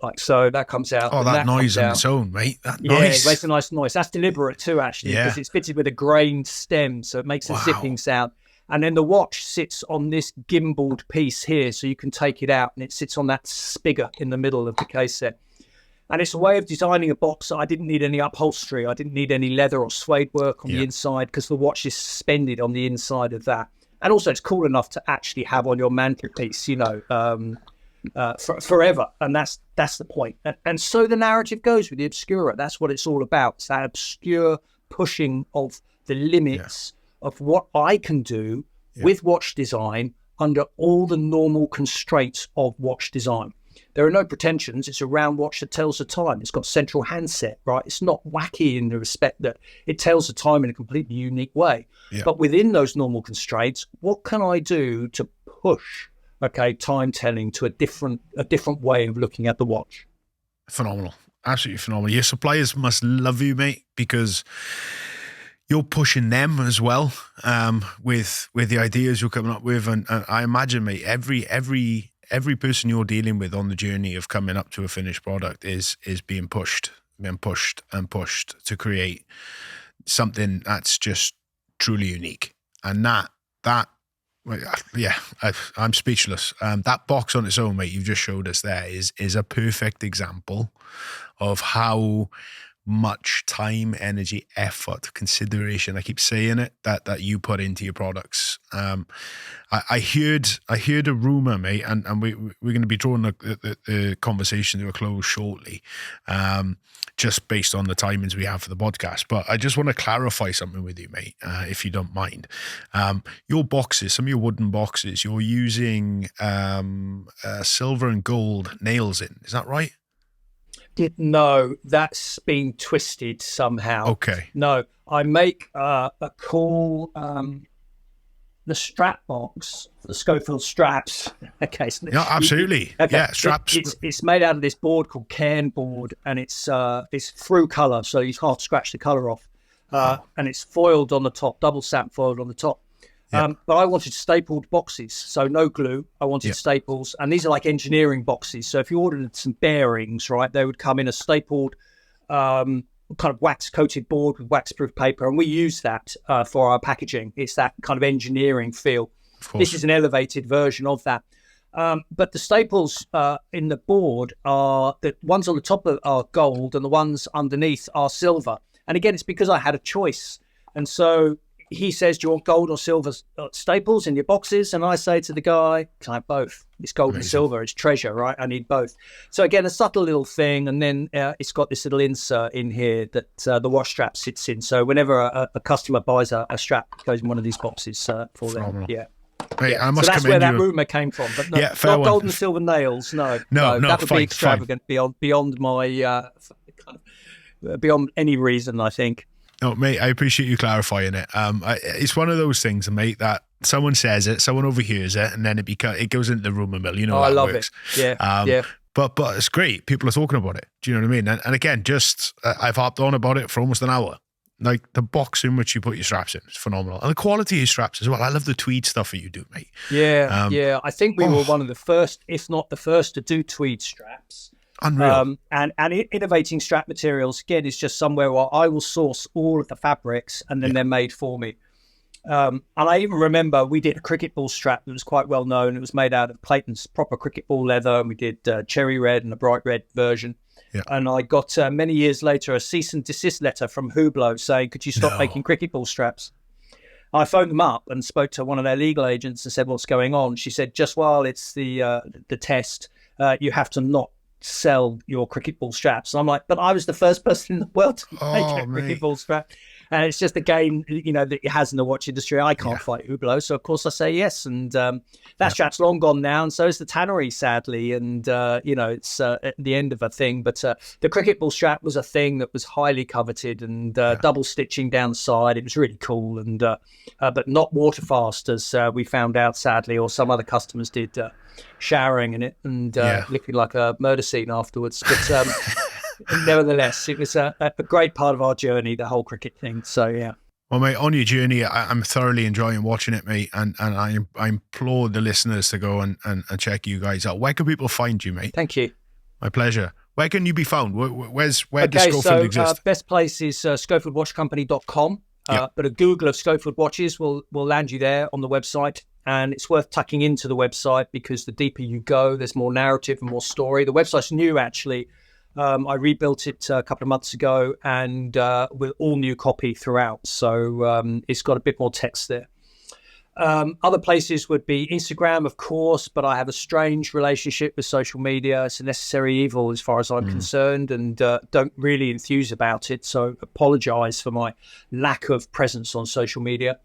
That comes out. Oh, that noise on its own, mate. That noise. Yeah, it makes a nice noise. That's deliberate too, actually, because it's fitted with a grained stem, so it makes a zipping sound. And then the watch sits on this gimbaled piece here, so you can take it out, and it sits on that spigot in the middle of the case set. And it's a way of designing a box that I didn't need any upholstery. I didn't need any leather or suede work on the inside, because the watch is suspended on the inside of that. And also, it's cool enough to actually have on your mantelpiece, forever. And that's the point. And so the narrative goes with the Obscura. That's what it's all about. It's that obscure pushing of the limits of what I can do with watch design under all the normal constraints of watch design. There are no pretensions. It's a round watch that tells the time. It's got central handset, right? It's not wacky in the respect that it tells the time in a completely unique way. Yeah. But within those normal constraints, what can I do to push, time telling to a different way of looking at the watch? Phenomenal. Absolutely phenomenal. Your suppliers must love you, mate, because you're pushing them as well with the ideas you're coming up with. And I imagine, mate, every person you're dealing with on the journey of coming up to a finished product is being pushed to create something that's just truly unique. And I'm speechless. That box on its own, mate, you've just showed us there is a perfect example of how much time, energy, effort, consideration, I keep saying it, that you put into your products. I heard a rumor, mate, and we're going to be drawing the conversation to a close shortly, just based on the timings we have for the podcast. But I just want to clarify something with you, mate, if you don't mind. Your boxes, some of your wooden boxes, you're using silver and gold nails in. Is that right? No, that's been twisted somehow. Okay. No, I make a cool the strap box, the Schofield straps. Okay, so yeah, absolutely. Okay. Yeah, straps. It's made out of this board called cairn board, and it's through colour, so you can't scratch the colour off. And it's foiled on the top, double sap foiled on the top. But I wanted stapled boxes, so no glue. I wanted staples, and these are like engineering boxes. So if you ordered some bearings, right, they would come in a stapled kind of wax-coated board with wax-proof paper, and we use that for our packaging. It's that kind of engineering feel. This is an elevated version of that. But the staples in the board are the ones on the top are gold, and the ones underneath are silver. And again, it's because I had a choice. And so he says, do you want gold or silver staples in your boxes? And I say to the guy, can I have both? It's gold and silver. It's treasure, right? I need both. So again, a subtle little thing. And then it's got this little insert in here that the wash strap sits in. So whenever a customer buys a strap, it goes in one of these boxes for them. Yeah. Hey, I must so that's where that rumour came from. But no, not gold and silver nails. No, that would be extravagant beyond my beyond any reason, I think. No, mate, I appreciate you clarifying it. It's one of those things, mate, that someone says it, someone overhears it, and then it goes into the rumour mill. You know, how I love works. It. Yeah, But it's great. People are talking about it. Do you know what I mean? And again, I've harped on about it for almost an hour. Like the box in which you put your straps in is phenomenal, and the quality of your straps as well. I love the tweed stuff that you do, mate. Yeah. I think we were one of the first, if not the first, to do tweed straps. Unreal. And innovating strap materials, again, is just somewhere where I will source all of the fabrics and then they're made for me. And I even remember we did a cricket ball strap that was quite well known. It was made out of Clayton's proper cricket ball leather, and we did cherry red and a bright red version. Yeah. And I got many years later a cease and desist letter from Hublot saying, could you stop making cricket ball straps? I phoned them up and spoke to one of their legal agents and said, what's going on? She said, just while it's the test, you have to not sell your cricket ball straps. And I'm like, but I was the first person in the world to make a cricket ball strap. And it's just a game, that it has in the watch industry. I can't fight Hublot, so of course I say yes. And that strap's long gone now, and so is the tannery, sadly. And it's at the end of a thing. But the cricket ball strap was a thing that was highly coveted, and double stitching down the side. It was really cool, and but not water fast, as we found out, sadly, or some other customers did, showering in it and looking like a murder scene afterwards. But nevertheless, it was a great part of our journey, the whole cricket thing. So, yeah. Well, mate, on your journey, I'm thoroughly enjoying watching it, mate. And I implore the listeners to go and check you guys out. Where can people find you, mate? Thank you. My pleasure. Where can you be found? Where does Schofield exist? Best place is SchofieldWatchCompany.com. But a Google of Schofield Watches will land you there on the website. And it's worth tucking into the website because the deeper you go, there's more narrative and more story. The website's new, actually. I rebuilt it a couple of months ago, and with all new copy throughout. So it's got a bit more text there. Other places would be Instagram, of course, but I have a strange relationship with social media. It's a necessary evil as far as I'm concerned, and don't really enthuse about it. So apologize for my lack of presence on social media.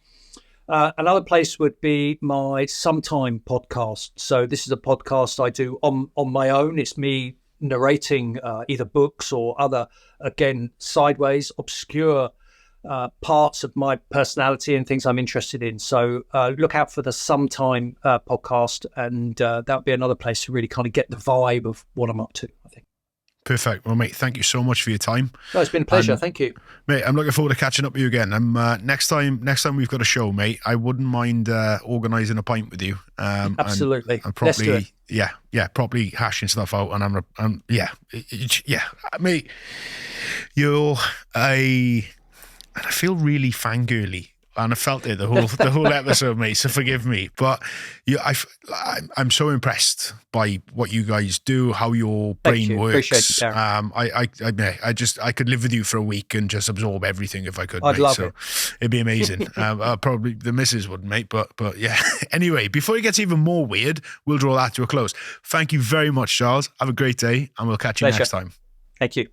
Another place would be my Sometime podcast. So this is a podcast I do on my own. It's me narrating either books or other, again, sideways, obscure parts of my personality and things I'm interested in. So look out for the Sometime podcast, and that would be another place to really kind of get the vibe of what I'm up to, I think. Perfect. Well, mate, thank you so much for your time. No, it's been a pleasure. Thank you. Mate, I'm looking forward to catching up with you again. Next time we've got a show, mate, I wouldn't mind organising a pint with you. Absolutely. And probably, probably hashing stuff out. And mate, and I feel really fangirly and I felt it the whole episode, mate. So forgive me, but I'm so impressed by what you guys do, how your brain works. Appreciate it, Darren. I could live with you for a week and just absorb everything if I could. I'd mate. love so it. It'd be amazing. Probably the missus wouldn't, mate. But yeah. Anyway, before it gets even more weird, we'll draw that to a close. Thank you very much, Giles. Have a great day, and we'll catch you next time. Thank you.